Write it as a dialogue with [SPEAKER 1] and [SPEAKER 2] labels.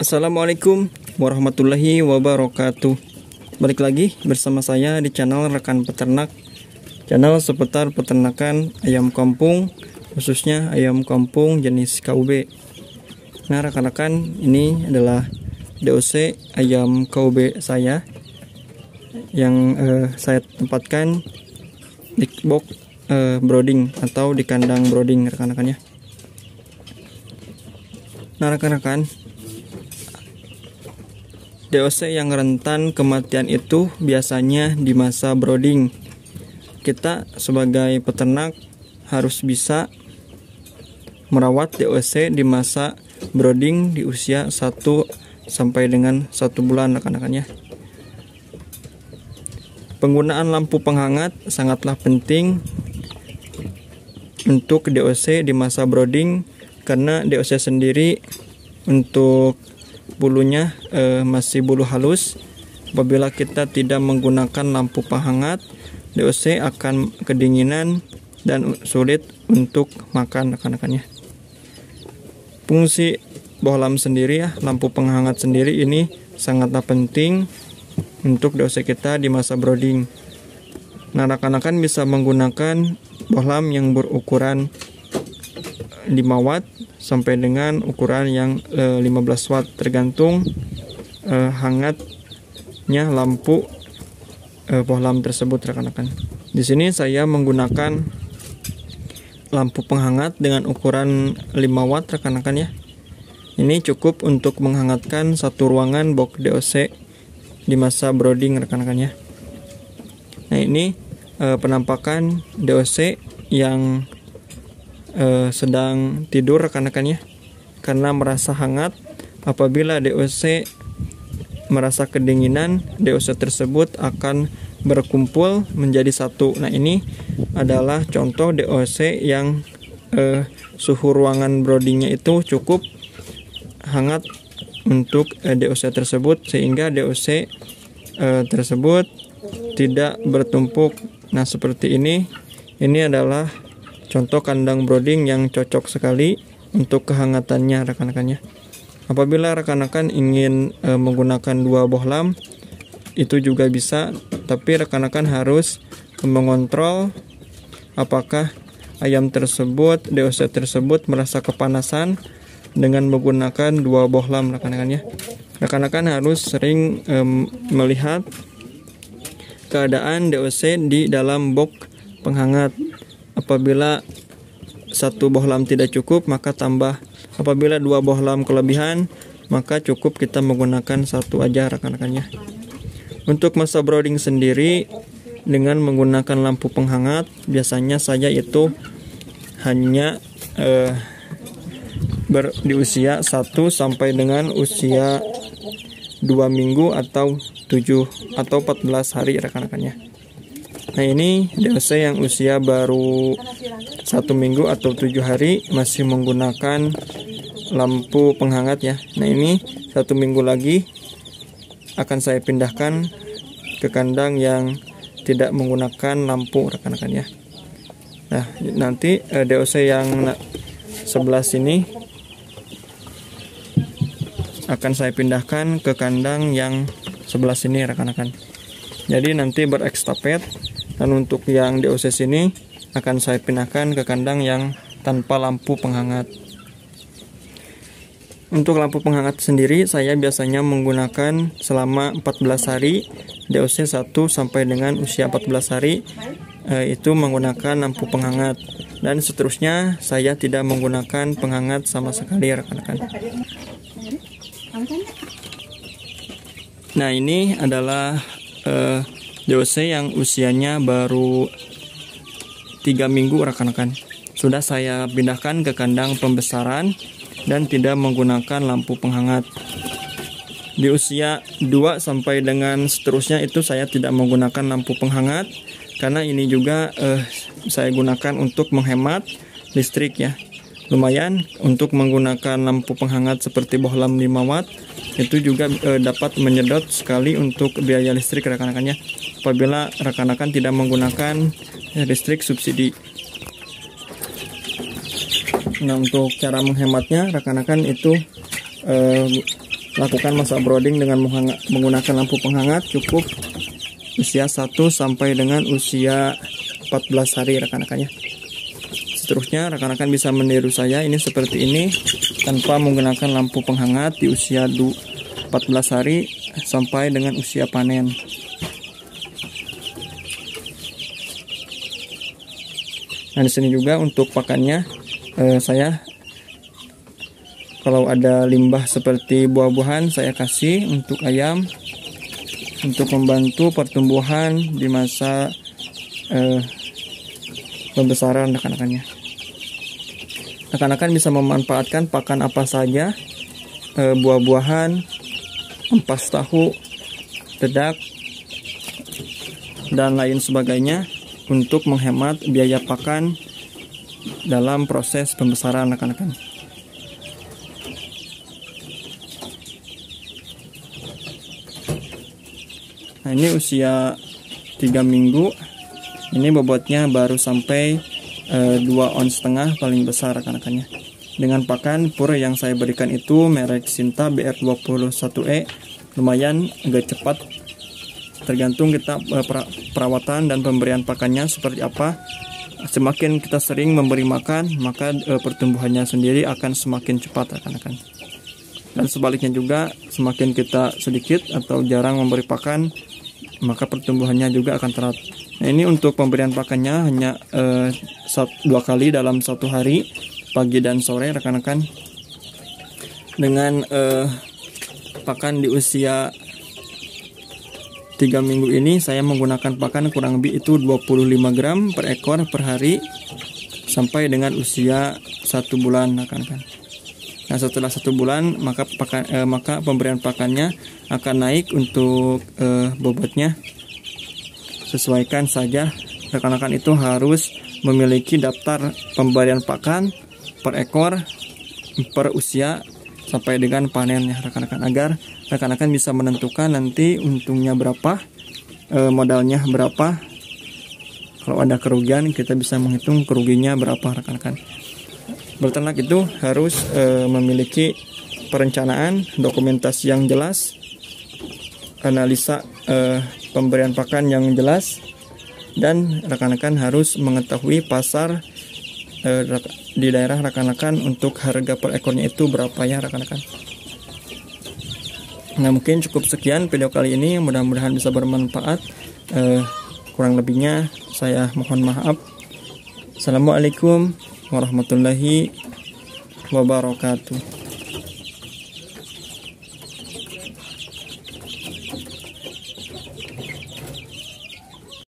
[SPEAKER 1] Assalamualaikum warahmatullahi wabarakatuh. Balik lagi bersama saya di channel Rekan Peternak, channel seputar peternakan ayam kampung, khususnya ayam kampung jenis KUB. Nah rekan-rekan, ini adalah DOC ayam KUB saya yang saya tempatkan di box brooding atau di kandang brooding rekan-rekannya. Nah rekan-rekan, DOC yang rentan kematian itu biasanya di masa brooding. Kita sebagai peternak harus bisa merawat DOC di masa brooding di usia 1 sampai dengan 1 bulan rekan-rekannya. Penggunaan lampu penghangat sangatlah penting untuk DOC di masa brooding, karena DOC sendiri untuk bulunya masih bulu halus. Apabila kita tidak menggunakan lampu penghangat, DOC akan kedinginan dan sulit untuk makan rekan-rekannya. Fungsi bohlam sendiri lampu penghangat sendiri ini sangatlah penting untuk DOC kita di masa brooding. Nah rekan-rekan bisa menggunakan bohlam yang berukuran 5 watt sampai dengan ukuran yang 15 watt, tergantung hangatnya lampu bohlam tersebut rekan-rekan. Di sini saya menggunakan lampu penghangat dengan ukuran 5 watt rekan-rekan ya. Ini cukup untuk menghangatkan satu ruangan box DOC di masa brooding rekan-rekan ya. Nah ini penampakan DOC yang sedang tidur rekan-rekannya, karena merasa hangat. Apabila DOC merasa kedinginan, DOC tersebut akan berkumpul menjadi satu. Nah ini adalah contoh DOC yang suhu ruangan broodingnya itu cukup hangat untuk DOC tersebut, sehingga DOC tersebut tidak bertumpuk. Nah seperti ini adalah contoh kandang brooding yang cocok sekali untuk kehangatannya rekan-rekannya. Apabila rekan-rekan ingin menggunakan 2 bohlam, itu juga bisa, tapi rekan-rekan harus mengontrol apakah ayam tersebut, DOC tersebut merasa kepanasan dengan menggunakan 2 bohlam rekan-rekannya. Rekan-rekan harus sering melihat keadaan DOC di dalam box penghangat. Apabila 1 bohlam tidak cukup, maka tambah. Apabila 2 bohlam kelebihan, maka cukup kita menggunakan 1 aja rekan-rekannya. Untuk masa brooding sendiri dengan menggunakan lampu penghangat, biasanya saya itu hanya di usia 1 sampai dengan usia 2 minggu atau 7 atau 14 hari rekan-rekannya. Nah ini DOC yang usia baru 1 minggu atau 7 hari masih menggunakan lampu penghangat ya. Nah ini 1 minggu lagi akan saya pindahkan ke kandang yang tidak menggunakan lampu rekan-rekan ya. Nah nanti DOC yang sebelah sini akan saya pindahkan ke kandang yang sebelah sini rekan-rekan. Jadi nanti berestafet. Dan untuk yang DOC sini akan saya pindahkan ke kandang yang tanpa lampu penghangat. Untuk lampu penghangat sendiri saya biasanya menggunakan selama 14 hari. DOC 1 sampai dengan usia 14 hari itu menggunakan lampu penghangat. Dan seterusnya saya tidak menggunakan penghangat sama sekali rekan-rekan. Nah ini adalah DOC yang usianya baru 3 minggu rekan-rekan. Sudah saya pindahkan ke kandang pembesaran dan tidak menggunakan lampu penghangat. Di usia 2 sampai dengan seterusnya itu saya tidak menggunakan lampu penghangat, karena ini juga saya gunakan untuk menghemat listrik ya. Lumayan untuk menggunakan lampu penghangat seperti bohlam 5 watt itu juga dapat menyedot sekali untuk biaya listrik rekan-rekannya, apabila rekan-rekan tidak menggunakan listrik subsidi. Nah untuk cara menghematnya rekan-rekan itu lakukan masa brooding dengan menggunakan lampu penghangat cukup usia 1 sampai dengan usia 14 hari rekan-rekannya. Seterusnya rekan-rekan bisa meniru saya ini seperti ini tanpa menggunakan lampu penghangat di usia 14 hari sampai dengan usia panen. Nah, di sini juga untuk pakannya saya kalau ada limbah seperti buah-buahan saya kasih untuk ayam untuk membantu pertumbuhan di masa pembesaran rekan-rekannya. Rekan-rekan bisa memanfaatkan pakan apa saja, buah-buahan, ampas tahu, dedak, dan lain sebagainya untuk menghemat biaya pakan dalam proses pembesaran rekan-rekan. Nah, ini usia 3 minggu. Ini bobotnya baru sampai 2,5 ons paling besar rekan-rekannya. Dengan pakan pur yang saya berikan itu merek Sinta BR21E, lumayan agak cepat. Tergantung kita perawatan dan pemberian pakannya seperti apa. Semakin kita sering memberi makan, maka pertumbuhannya sendiri akan semakin cepat rekan-rekan. Dan sebaliknya juga, semakin kita sedikit atau jarang memberi pakan, maka pertumbuhannya juga akan terat. Nah, ini untuk pemberian pakannya hanya 2 kali dalam 1 hari, pagi dan sore rekan-rekan. Dengan pakan di usia 3 minggu ini saya menggunakan pakan kurang lebih itu 25 gram per ekor per hari sampai dengan usia 1 bulan rekan-rekan. Nah, setelah 1 bulan maka pemberian pakannya akan naik untuk bobotnya. Sesuaikan saja, rekan-rekan itu harus memiliki daftar pemberian pakan per ekor per usia sampai dengan panennya rekan-rekan, agar rekan-rekan bisa menentukan nanti untungnya berapa, modalnya berapa. Kalau ada kerugian kita bisa menghitung kerugiannya berapa rekan-rekan. Berternak itu harus memiliki perencanaan, dokumentasi yang jelas, analisa pemberian pakan yang jelas, dan rekan-rekan harus mengetahui pasar di daerah rekan-rekan untuk harga per ekornya itu berapa ya rekan-rekan. Nah, mungkin cukup sekian video kali ini, mudah-mudahan bisa bermanfaat. Kurang lebihnya saya mohon maaf. Assalamualaikum warahmatullahi wabarakatuh.